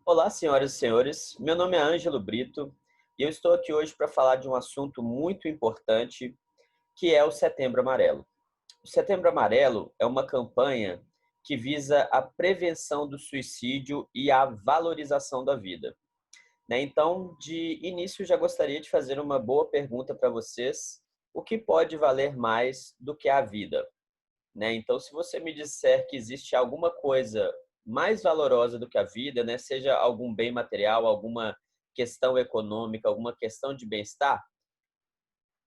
Olá, senhoras e senhores. Meu nome é Ângelo Brito e eu estou aqui hoje para falar de um assunto muito importante, que é o Setembro Amarelo. O Setembro Amarelo é uma campanha que visa a prevenção do suicídio e a valorização da vida, né? Então, de início, já gostaria de fazer uma boa pergunta para vocês: o que pode valer mais do que a vida? Né? Então, se você me disser que existe alguma coisa mais valorosa do que a vida, né? Seja algum bem material, alguma questão econômica, alguma questão de bem-estar,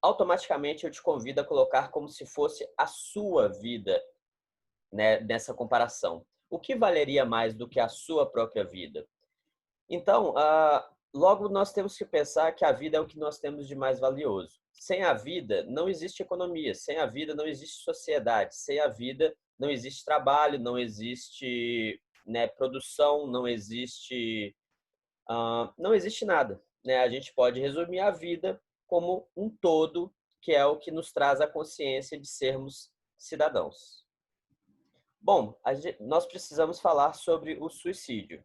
automaticamente eu te convido a colocar como se fosse a sua vida, né? Nessa comparação. O que valeria mais do que a sua própria vida? Então, logo nós temos que pensar que a vida é o que nós temos de mais valioso. Sem a vida não existe economia, sem a vida não existe sociedade, sem a vida não existe trabalho, não existe, né, produção, não existe nada, né? A gente pode resumir a vida como um todo, que é o que nos traz a consciência de sermos cidadãos. Bom, nós precisamos falar sobre o suicídio.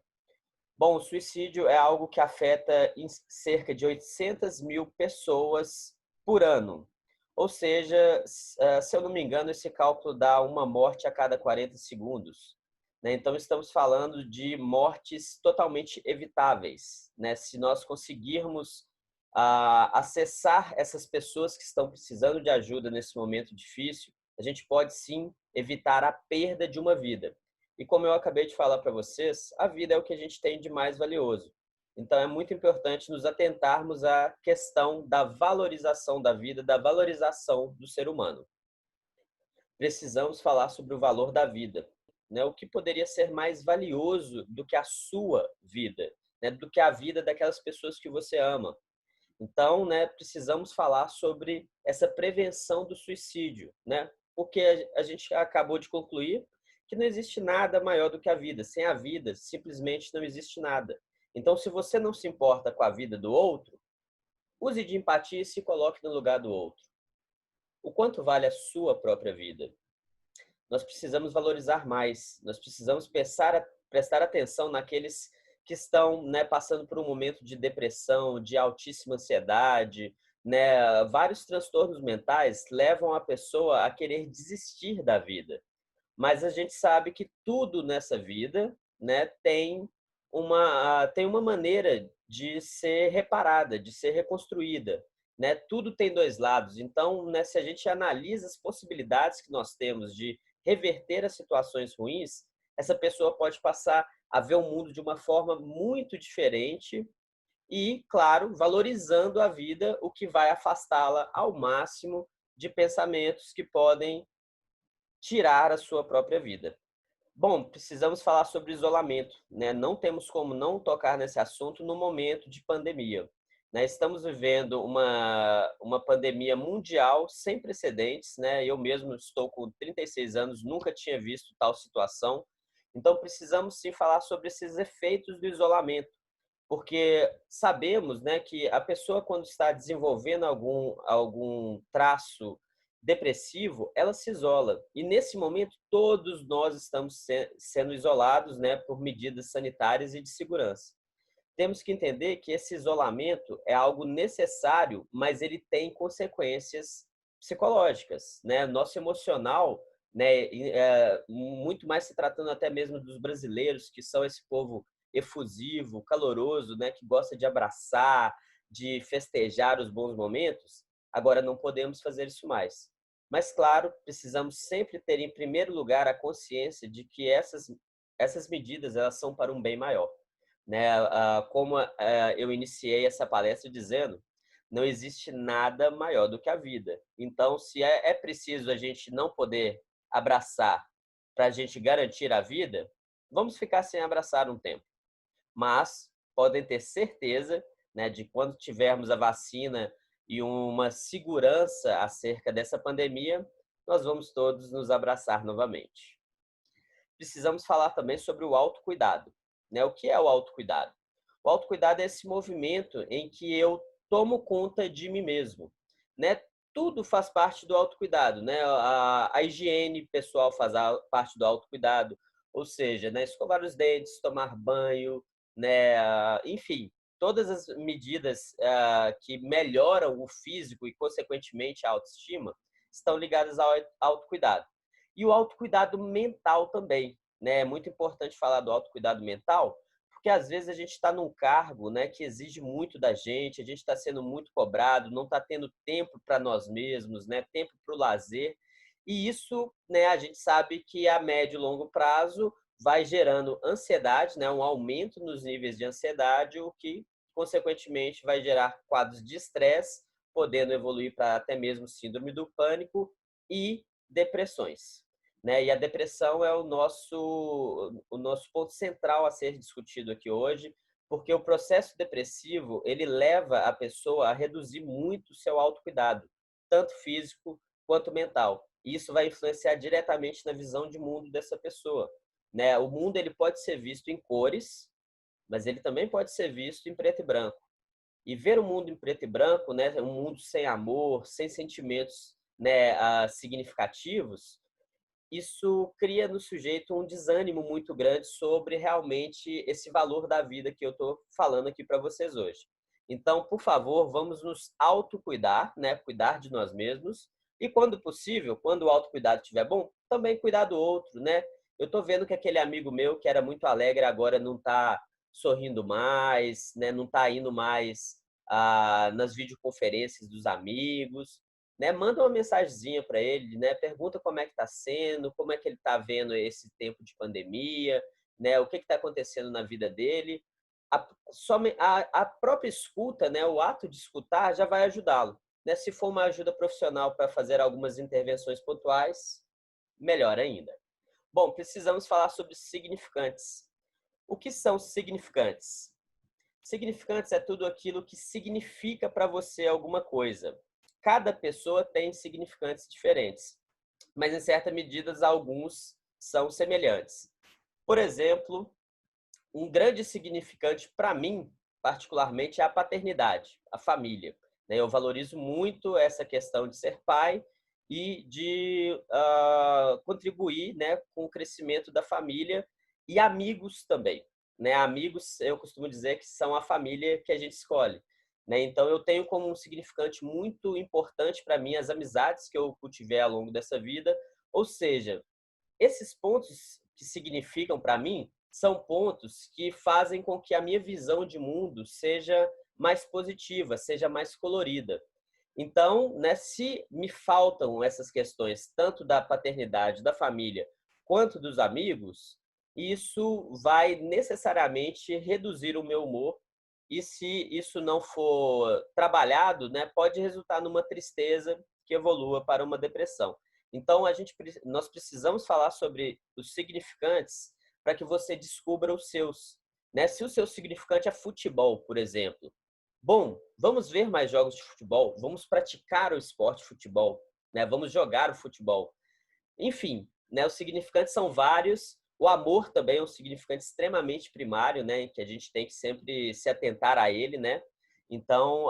Bom, o suicídio é algo que afeta em cerca de 800 mil pessoas por ano. Ou seja, se eu não me engano, esse cálculo dá uma morte a cada 40 segundos, né? Então, estamos falando de mortes totalmente evitáveis, né? Se nós conseguirmos acessar essas pessoas que estão precisando de ajuda nesse momento difícil, a gente pode sim evitar a perda de uma vida. E como eu acabei de falar para vocês, a vida é o que a gente tem de mais valioso. Então é muito importante nos atentarmos à questão da valorização da vida, da valorização do ser humano. Precisamos falar sobre o valor da vida, né? O que poderia ser mais valioso do que a sua vida, né? Do que a vida daquelas pessoas que você ama. Então, né, precisamos falar sobre essa prevenção do suicídio, né? Porque a gente acabou de concluir que não existe nada maior do que a vida. Sem a vida, simplesmente não existe nada. Então, se você não se importa com a vida do outro, use de empatia e se coloque no lugar do outro. O quanto vale a sua própria vida? Nós precisamos valorizar mais. Nós precisamos prestar atenção naqueles que estão, né, passando por um momento de depressão, de altíssima ansiedade, né? Vários transtornos mentais levam a pessoa a querer desistir da vida. Mas a gente sabe que tudo nessa vida, né, tem uma maneira de ser reparada, de ser reconstruída, né? Tudo tem dois lados. Então, né, se a gente analisa as possibilidades que nós temos de reverter as situações ruins, essa pessoa pode passar a ver o mundo de uma forma muito diferente e, claro, valorizando a vida, o que vai afastá-la ao máximo de pensamentos que podem tirar a sua própria vida. Bom, precisamos falar sobre isolamento, né? Não temos como não tocar nesse assunto no momento de pandemia, né? Estamos vivendo uma pandemia mundial sem precedentes, né? Eu mesmo estou com 36 anos, nunca tinha visto tal situação. Então, precisamos sim falar sobre esses efeitos do isolamento, porque sabemos, né, que a pessoa, quando está desenvolvendo algum traço depressivo, ela se isola. E nesse momento, todos nós estamos sendo isolados, né, por medidas sanitárias e de segurança. Temos que entender que esse isolamento é algo necessário, mas ele tem consequências psicológicas, né? Nosso emocional, né, muito mais se tratando até mesmo dos brasileiros, que são esse povo efusivo, caloroso, né, que gosta de abraçar, de festejar os bons momentos. Agora não podemos fazer isso mais. Mas claro, precisamos sempre ter em primeiro lugar a consciência de que essas medidas elas são para um bem maior, né? Como eu iniciei essa palestra dizendo, não existe nada maior do que a vida. Então, se é preciso a gente não poder abraçar para a gente garantir a vida, vamos ficar sem abraçar um tempo. Mas podem ter certeza, né, de quando tivermos a vacina e uma segurança acerca dessa pandemia, nós vamos todos nos abraçar novamente. Precisamos falar também sobre o autocuidado, né? O que é o autocuidado? O autocuidado é esse movimento em que eu tomo conta de mim mesmo, né? Tudo faz parte do autocuidado, né? A higiene pessoal faz parte do autocuidado, ou seja, né, escovar os dentes, tomar banho, né? Enfim, todas as medidas que melhoram o físico e, consequentemente, a autoestima estão ligadas ao autocuidado. E o autocuidado mental também, né? É muito importante falar do autocuidado mental, porque às vezes a gente está num cargo, né, que exige muito da gente, a gente está sendo muito cobrado, não está tendo tempo para nós mesmos, né, tempo para o lazer, e isso, né, a gente sabe que a médio e longo prazo vai gerando ansiedade, né, um aumento nos níveis de ansiedade, o que, consequentemente, vai gerar quadros de estresse, podendo evoluir para até mesmo síndrome do pânico e depressões. Né? E a depressão é o nosso ponto central a ser discutido aqui hoje, porque o processo depressivo ele leva a pessoa a reduzir muito o seu autocuidado, tanto físico quanto mental. E isso vai influenciar diretamente na visão de mundo dessa pessoa. Né? O mundo ele pode ser visto em cores, mas ele também pode ser visto em preto e branco. E ver o mundo em preto e branco, né, um mundo sem amor, sem sentimentos, né, significativos, isso cria no sujeito um desânimo muito grande sobre realmente esse valor da vida que eu estou falando aqui para vocês hoje. Então, por favor, vamos nos autocuidar, né? Cuidar de nós mesmos. E quando possível, quando o autocuidado estiver bom, também cuidar do outro, né? Eu estou vendo que aquele amigo meu que era muito alegre agora não está sorrindo mais, né? Não está indo mais nas videoconferências dos amigos, né? Manda uma mensagenzinha para ele, né? Pergunta como é que está sendo, como é que ele está vendo esse tempo de pandemia, né? O que está acontecendo na vida dele. A própria escuta, né? O ato de escutar já vai ajudá-lo. Né? Se for uma ajuda profissional para fazer algumas intervenções pontuais, melhor ainda. Bom, precisamos falar sobre significantes. O que são significantes? Significantes é tudo aquilo que significa para você alguma coisa. Cada pessoa tem significantes diferentes, mas em certa medida alguns são semelhantes. Por exemplo, um grande significante para mim, particularmente, é a paternidade, a família. Eu valorizo muito essa questão de ser pai e de contribuir, né, com o crescimento da família e amigos também. Né? Amigos, eu costumo dizer que são a família que a gente escolhe. Né? Então, eu tenho como um significante muito importante para mim as amizades que eu cultivei ao longo dessa vida. Ou seja, esses pontos que significam para mim são pontos que fazem com que a minha visão de mundo seja mais positiva, seja mais colorida. Então, né, se me faltam essas questões, tanto da paternidade, da família, quanto dos amigos, isso vai necessariamente reduzir o meu humor. E se isso não for trabalhado, né, pode resultar numa tristeza que evolua para uma depressão. Então, nós precisamos falar sobre os significantes para que você descubra os seus. Né? Se o seu significante é futebol, por exemplo, bom, vamos ver mais jogos de futebol, vamos praticar o esporte de futebol, né? Vamos jogar o futebol. Enfim, né? Os significantes são vários. O amor também é um significante extremamente primário, né? Que a gente tem que sempre se atentar a ele, né? Então,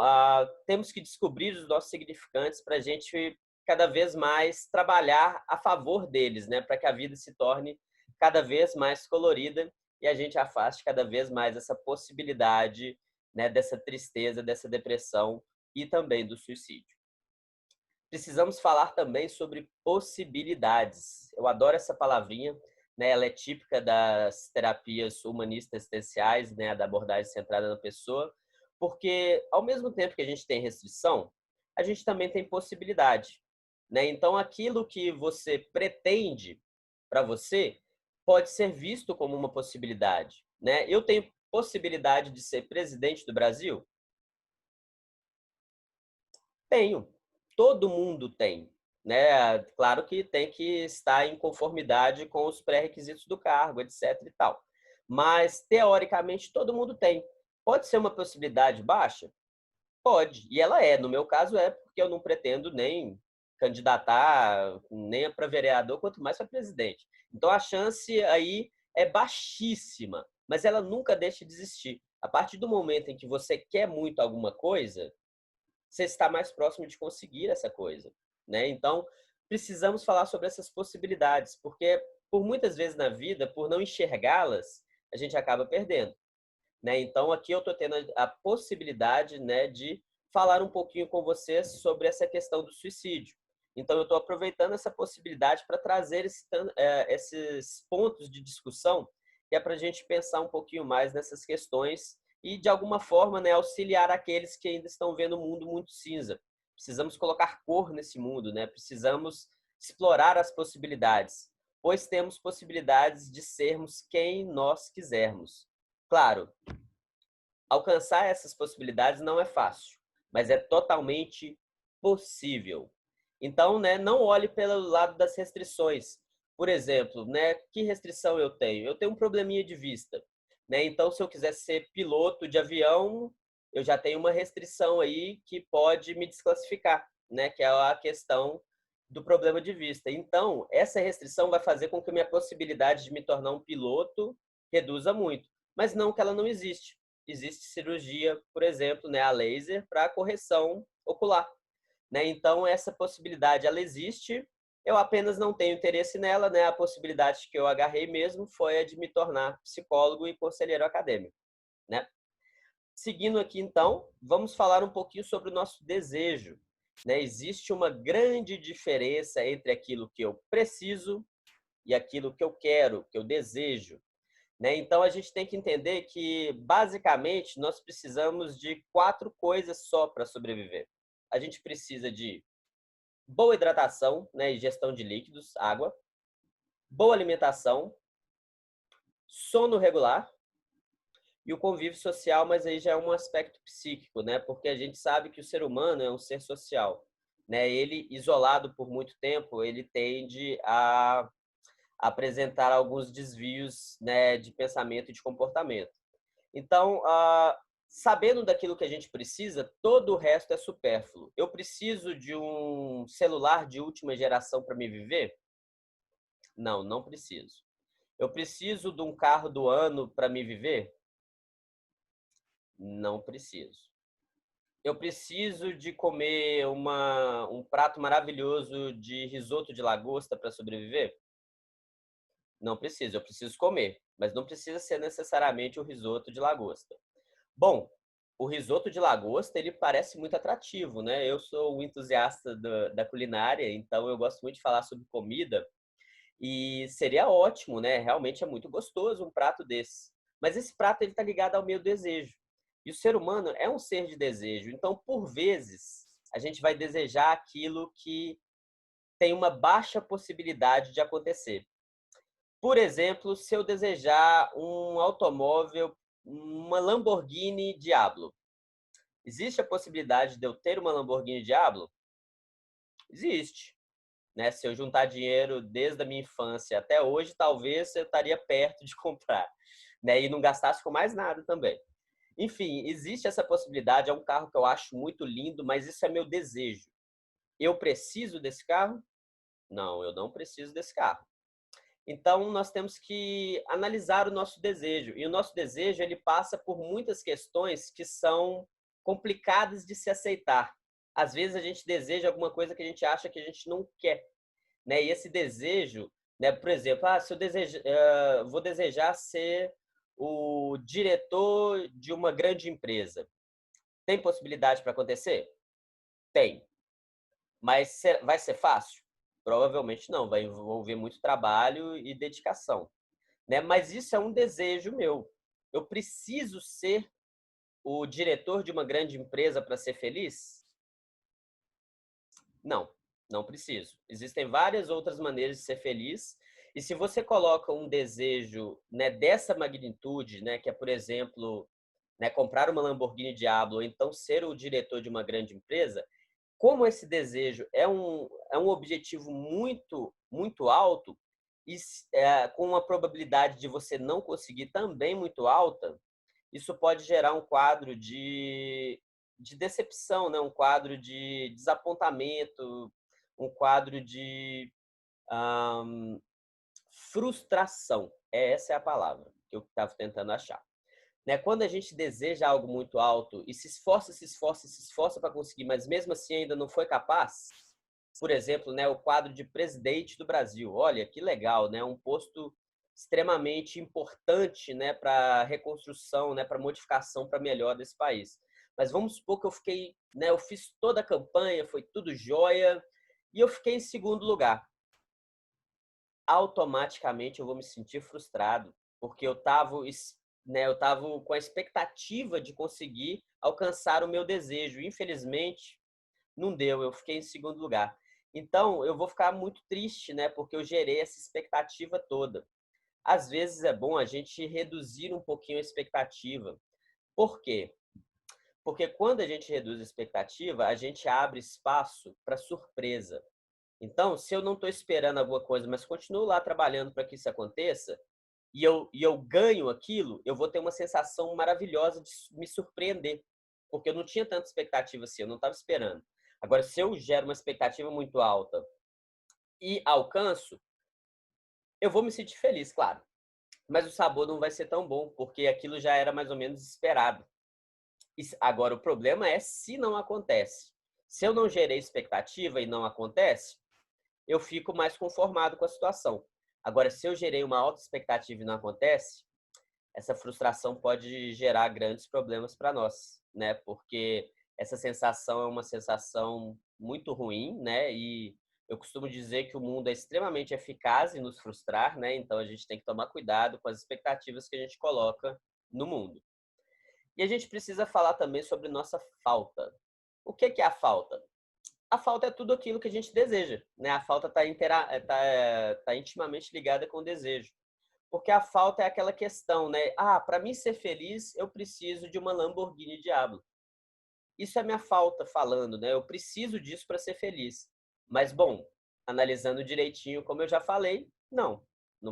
temos que descobrir os nossos significantes para a gente cada vez mais trabalhar a favor deles, né? Para que a vida se torne cada vez mais colorida e a gente afaste cada vez mais essa possibilidade, né? Dessa tristeza, dessa depressão e também do suicídio. Precisamos falar também sobre possibilidades. Eu adoro essa palavrinha, né? Ela é típica das terapias humanistas existenciais, né? Da abordagem centrada na pessoa, porque ao mesmo tempo que a gente tem restrição, a gente também tem possibilidade, né? Então, aquilo que você pretende para você pode ser visto como uma possibilidade, né? Eu tenho possibilidade de ser presidente do Brasil? Tenho. Todo mundo tem, né? Claro que tem que estar em conformidade com os pré-requisitos do cargo, etc e tal. Mas, teoricamente, todo mundo tem. Pode ser uma possibilidade baixa? Pode. E ela é. No meu caso, é porque eu não pretendo nem candidatar nem para vereador, quanto mais para presidente. Então, a chance aí é baixíssima, mas ela nunca deixa de existir. A partir do momento em que você quer muito alguma coisa, você está mais próximo de conseguir essa coisa, né? Então, precisamos falar sobre essas possibilidades, porque por muitas vezes na vida, por não enxergá-las, a gente acaba perdendo. né? Então, aqui eu estou tendo a possibilidade, né, de falar um pouquinho com vocês sobre essa questão do suicídio. Então, eu estou aproveitando essa possibilidade para trazer esses pontos de discussão, que é para a gente pensar um pouquinho mais nessas questões e, de alguma forma, né, auxiliar aqueles que ainda estão vendo o mundo muito cinza. Precisamos colocar cor nesse mundo, né? Precisamos explorar as possibilidades, pois temos possibilidades de sermos quem nós quisermos. Claro, alcançar essas possibilidades não é fácil, mas é totalmente possível. Então, né, não olhe pelo lado das restrições. Por exemplo, né, que restrição eu tenho? Eu tenho um probleminha de vista, né? Então, se eu quiser ser piloto de avião, eu já tenho uma restrição aí que pode me desclassificar, né? Que é a questão do problema de vista. Então, essa restrição vai fazer com que a minha possibilidade de me tornar um piloto reduza muito, mas não que ela não existe. Existe cirurgia, por exemplo, né, a laser para correção ocular, né? Então essa possibilidade ela existe. Eu apenas não tenho interesse nela, né? A possibilidade que eu agarrei mesmo foi a de me tornar psicólogo e conselheiro acadêmico, né? Seguindo aqui então, vamos falar um pouquinho sobre o nosso desejo, né? Existe uma grande diferença entre aquilo que eu preciso e aquilo que eu quero, que eu desejo, né? Então, a gente tem que entender que, basicamente, nós precisamos de 4 coisas só para sobreviver. A gente precisa de boa hidratação, né, e gestão de líquidos, água, boa alimentação, sono regular e o convívio social, mas aí já é um aspecto psíquico, né? Porque a gente sabe que o ser humano é um ser social, né? Ele, isolado por muito tempo, ele tende a apresentar alguns desvios, né, de pensamento e de comportamento. Então, sabendo daquilo que a gente precisa, todo o resto é supérfluo. Eu preciso de um celular de última geração para me viver? Não, não preciso. Eu preciso de um carro do ano para me viver? Não preciso. Eu preciso de comer um prato maravilhoso de risoto de lagosta para sobreviver? Não preciso. Eu preciso comer, mas não precisa ser necessariamente o risoto de lagosta. Bom, o risoto de lagosta, ele parece muito atrativo, né? Eu sou um entusiasta da culinária, então eu gosto muito de falar sobre comida e seria ótimo, né? Realmente é muito gostoso um prato desse. Mas esse prato ele está ligado ao meu desejo. E o ser humano é um ser de desejo. Então, por vezes, a gente vai desejar aquilo que tem uma baixa possibilidade de acontecer. Por exemplo, se eu desejar um automóvel, uma Lamborghini Diablo, existe a possibilidade de eu ter uma Lamborghini Diablo? Existe, né? Se eu juntar dinheiro desde a minha infância até hoje, talvez eu estaria perto de comprar, né? E não gastasse com mais nada também. Enfim, existe essa possibilidade. É um carro que eu acho muito lindo, mas isso é meu desejo. Eu preciso desse carro? Não, eu não preciso desse carro. Então, nós temos que analisar o nosso desejo. E o nosso desejo, ele passa por muitas questões que são complicadas de se aceitar. Às vezes, a gente deseja alguma coisa que a gente acha que a gente não quer, né? E esse desejo, né? Por exemplo, se eu vou desejar ser o diretor de uma grande empresa. Tem possibilidade para acontecer? Tem. Mas vai ser fácil? Provavelmente não. Vai envolver muito trabalho e dedicação, né? Mas isso é um desejo meu. Eu preciso ser o diretor de uma grande empresa para ser feliz? Não, não preciso. Existem várias outras maneiras de ser feliz. E se você coloca um desejo, né, dessa magnitude, né, que é, por exemplo, né, comprar uma Lamborghini Diablo ou então ser o diretor de uma grande empresa, como esse desejo é um objetivo muito, muito alto, e com uma probabilidade de você não conseguir também muito alta, isso pode gerar um quadro de decepção, né? Um quadro de desapontamento, um quadro de hum, frustração. Essa é a palavra que eu estava tentando achar. Né? Quando a gente deseja algo muito alto e se esforça, se esforça, se esforça para conseguir, mas mesmo assim ainda não foi capaz, por exemplo, né, o quadro de presidente do Brasil. Olha, que legal, né? Um posto extremamente importante, né, para a reconstrução, né, para a modificação para melhor desse país. Mas vamos supor que eu fiquei, né, eu fiz toda a campanha, foi tudo jóia, e eu fiquei em segundo lugar. Automaticamente eu vou me sentir frustrado, porque eu estava com a expectativa de conseguir alcançar o meu desejo. Infelizmente, não deu, eu fiquei em segundo lugar. Então, eu vou ficar muito triste, né, porque eu gerei essa expectativa toda. Às vezes é bom a gente reduzir um pouquinho a expectativa. Por quê? Porque quando a gente reduz a expectativa, a gente abre espaço para surpresa. Então, se eu não estou esperando alguma coisa, mas continuo lá trabalhando para que isso aconteça, e eu ganho aquilo, eu vou ter uma sensação maravilhosa de me surpreender. Porque eu não tinha tanta expectativa assim, eu não estava esperando. Agora, se eu gero uma expectativa muito alta e alcanço, eu vou me sentir feliz, claro. Mas o sabor não vai ser tão bom, porque aquilo já era mais ou menos esperado. Agora, o problema é se não acontece. Se eu não gerei expectativa e não acontece, eu fico mais conformado com a situação. Agora, se eu gerei uma alta expectativa e não acontece, essa frustração pode gerar grandes problemas para nós, né? Porque essa sensação é uma sensação muito ruim, né? E eu costumo dizer que o mundo é extremamente eficaz em nos frustrar, né? Então a gente tem que tomar cuidado com as expectativas que a gente coloca no mundo. E a gente precisa falar também sobre nossa falta. O que é a falta? A falta é tudo aquilo que a gente deseja, né? A falta tá intimamente ligada com o desejo. Porque a falta é aquela questão, né? Ah, para mim ser feliz, eu preciso de uma Lamborghini Diablo. Isso é minha falta falando, né? Eu preciso disso para ser feliz. Mas, bom, analisando direitinho, como eu já falei, não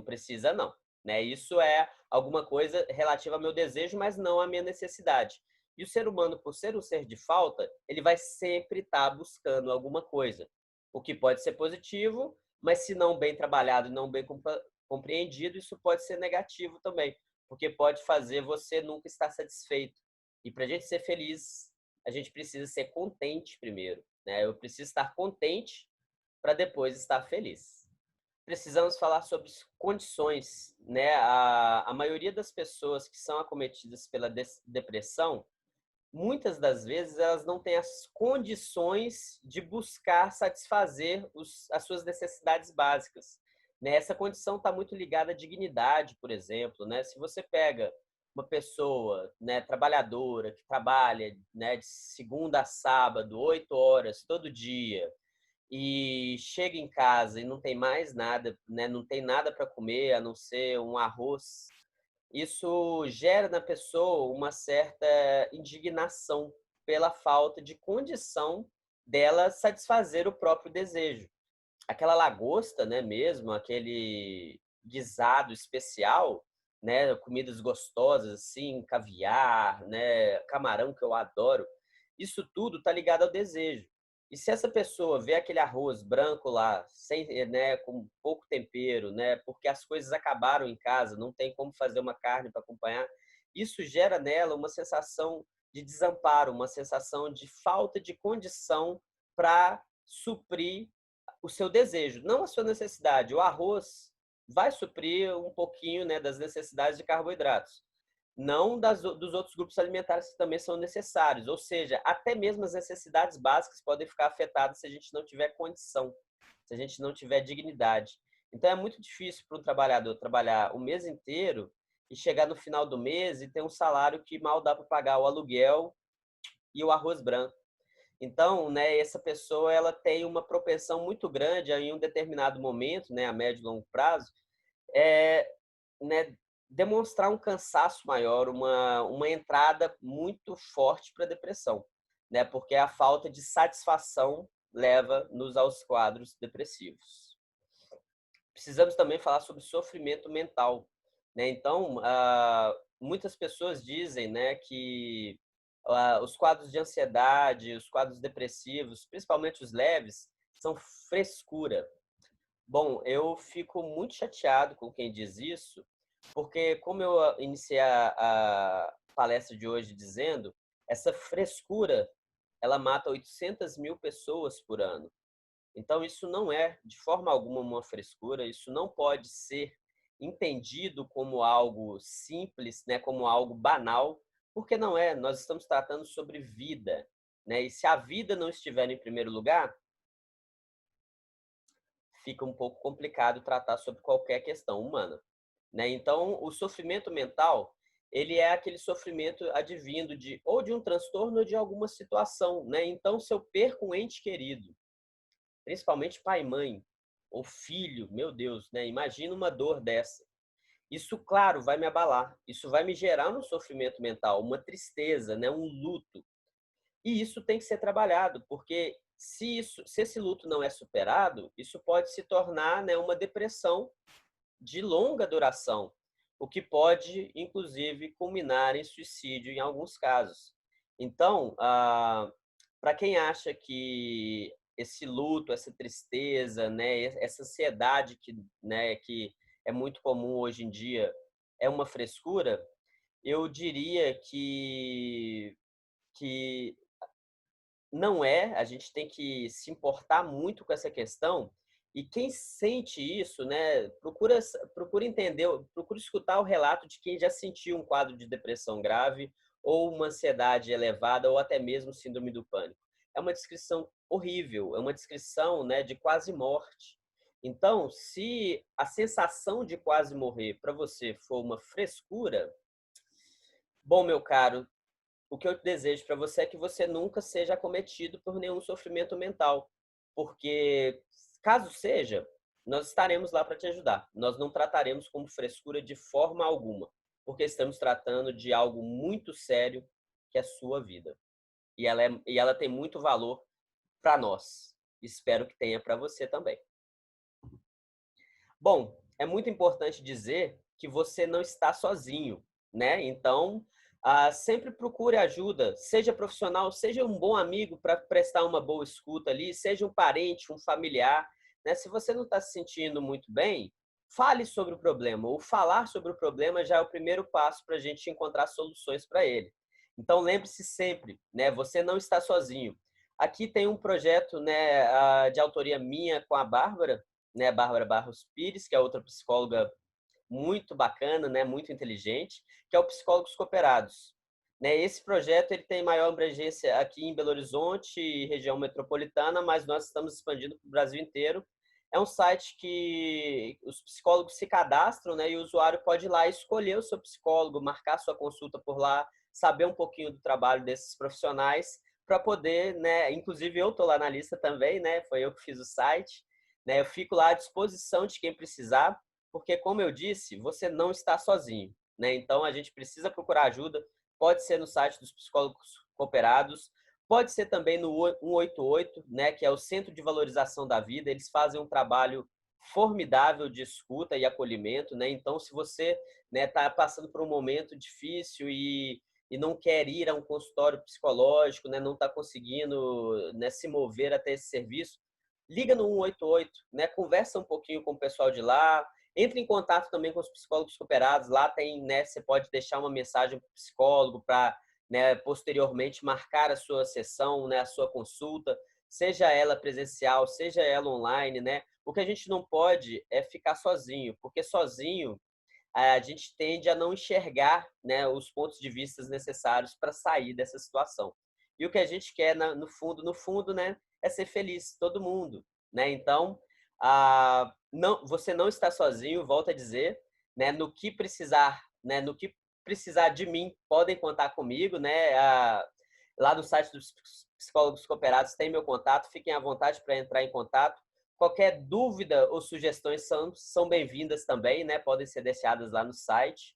precisa não. Né? Isso é alguma coisa relativa ao meu desejo, mas não à minha necessidade. E o ser humano, por ser um ser de falta, ele vai sempre estar buscando alguma coisa. O que pode ser positivo, mas se não bem trabalhado e não bem compreendido, isso pode ser negativo também, porque pode fazer você nunca estar satisfeito. E para a gente ser feliz, a gente precisa ser contente primeiro, né? Eu preciso estar contente para depois estar feliz. Precisamos falar sobre condições, né? A maioria das pessoas que são acometidas pela depressão, muitas das vezes elas não têm as condições de buscar satisfazer as suas necessidades básicas. Né? Essa condição está muito ligada à dignidade, por exemplo. Né? Se você pega uma pessoa, né, trabalhadora, que trabalha, né, de segunda a sábado, 8 horas, todo dia, e chega em casa e não tem mais nada, né, não tem nada para comer a não ser um arroz, isso gera na pessoa uma certa indignação pela falta de condição dela satisfazer o próprio desejo. Aquela lagosta, né, mesmo, aquele guisado especial, né, comidas gostosas assim, caviar, né, camarão que eu adoro, isso tudo tá ligado ao desejo. E se essa pessoa vê aquele arroz branco lá, sem, né, com pouco tempero, né, porque as coisas acabaram em casa, não tem como fazer uma carne para acompanhar, isso gera nela uma sensação de desamparo, uma sensação de falta de condição para suprir o seu desejo, não a sua necessidade. O arroz vai suprir um pouquinho, né, das necessidades de carboidratos, não dos outros grupos alimentares que também são necessários. Ou seja, até mesmo as necessidades básicas podem ficar afetadas se a gente não tiver condição, se a gente não tiver dignidade. Então é muito difícil para um trabalhador trabalhar o mês inteiro e chegar no final do mês e ter um salário que mal dá para pagar o aluguel e o arroz branco. Então, né, essa pessoa ela tem uma propensão muito grande em um determinado momento, né, a médio e longo prazo, é, né, demonstrar um cansaço maior, uma entrada muito forte para a depressão, né, porque a falta de satisfação leva-nos aos quadros depressivos. Precisamos também falar sobre sofrimento mental, né? Então, muitas pessoas dizem, né, que os quadros de ansiedade, os quadros depressivos, principalmente os leves, são frescura. Bom, eu fico muito chateado com quem diz isso, porque como eu iniciei a palestra de hoje dizendo, essa frescura, ela mata 800 mil pessoas por ano. Então, isso não é, de forma alguma, uma frescura, isso não pode ser entendido como algo simples, né, como algo banal, porque não é. Nós estamos tratando sobre vida, né? E se a vida não estiver em primeiro lugar, fica um pouco complicado tratar sobre qualquer questão humana, né? Então, o sofrimento mental, ele é aquele sofrimento advindo de ou de um transtorno ou de alguma situação, né? Então, se eu perco um ente querido, principalmente pai e mãe, ou filho, meu Deus, né? Imagina uma dor dessa. Isso, claro, vai me abalar. Isso vai me gerar um sofrimento mental, uma tristeza, né? Um luto. E isso tem que ser trabalhado, porque se esse luto não é superado, isso pode se tornar, né, uma depressão de longa duração, o que pode, inclusive, culminar em suicídio em alguns casos. Então, para quem acha que esse luto, essa tristeza, né, essa ansiedade que é muito comum hoje em dia, é uma frescura, eu diria que não é, a gente tem que se importar muito com essa questão, e quem sente isso, né, procura entender, procura escutar o relato de quem já sentiu um quadro de depressão grave, ou uma ansiedade elevada, ou até mesmo síndrome do pânico. É uma descrição horrível, é uma descrição, né, de quase morte. Então, se a sensação de quase morrer para você for uma frescura, bom, meu caro, o que eu desejo para você é que você nunca seja acometido por nenhum sofrimento mental, porque caso seja, nós estaremos lá para te ajudar. Nós não trataremos como frescura de forma alguma, porque estamos tratando de algo muito sério, que é a sua vida. E ela tem muito valor para nós. Espero que tenha para você também. Bom, é muito importante dizer que você não está sozinho, né? Então, sempre procure ajuda, seja profissional, seja um bom amigo para prestar uma boa escuta ali, seja um parente, um familiar, né? Se você não está se sentindo muito bem, fale sobre o problema. O falar sobre o problema já é o primeiro passo para a gente encontrar soluções para ele. Então, lembre-se sempre, né? Você não está sozinho. Aqui tem um projeto, né, de autoria minha com a Bárbara, né, Bárbara Barros Pires, que é outra psicóloga muito bacana, né, muito inteligente, que é o Psicólogos Cooperados. Né, esse projeto ele tem maior abrangência aqui em Belo Horizonte e região metropolitana, mas nós estamos expandindo para o Brasil inteiro. É um site que os psicólogos se cadastram, né, e o usuário pode ir lá escolher o seu psicólogo, marcar sua consulta por lá, saber um pouquinho do trabalho desses profissionais para poder, né, inclusive eu estou lá na lista também, né, foi eu que fiz o site, né, eu fico lá à disposição de quem precisar, porque, como eu disse, você não está sozinho, né? Então, a gente precisa procurar ajuda. Pode ser no site dos psicólogos cooperados, pode ser também no 188, né, que é o Centro de Valorização da Vida. Eles fazem um trabalho formidável de escuta e acolhimento, né? Então, se você, né, está passando por um momento difícil e não quer ir a um consultório psicológico, né, não está conseguindo, né, se mover até esse serviço, liga no 188, né, conversa um pouquinho com o pessoal de lá, entre em contato também com os psicólogos cooperados. Lá tem, né, você pode deixar uma mensagem para o psicólogo para, né, posteriormente marcar a sua sessão, né, a sua consulta, seja ela presencial, seja ela online, né? O que a gente não pode é ficar sozinho, porque sozinho a gente tende a não enxergar, né, os pontos de vista necessários para sair dessa situação. E o que a gente quer, no fundo, né, é ser feliz, todo mundo, né? Então, não, você não está sozinho, volto a dizer, né? No que precisar, né? No que precisar de mim, podem contar comigo, né? Lá no site dos Psicólogos Cooperados tem meu contato, fiquem à vontade para entrar em contato. Qualquer dúvida ou sugestões são bem-vindas também, né? Podem ser deixadas lá no site.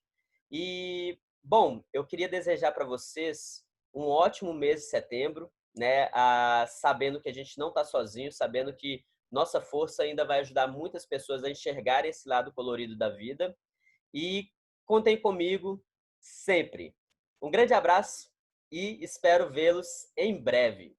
E, bom, eu queria desejar para vocês um ótimo mês de setembro, né? Sabendo que a gente não está sozinho, sabendo que nossa força ainda vai ajudar muitas pessoas a enxergar esse lado colorido da vida. E contem comigo sempre. Um grande abraço e espero vê-los em breve.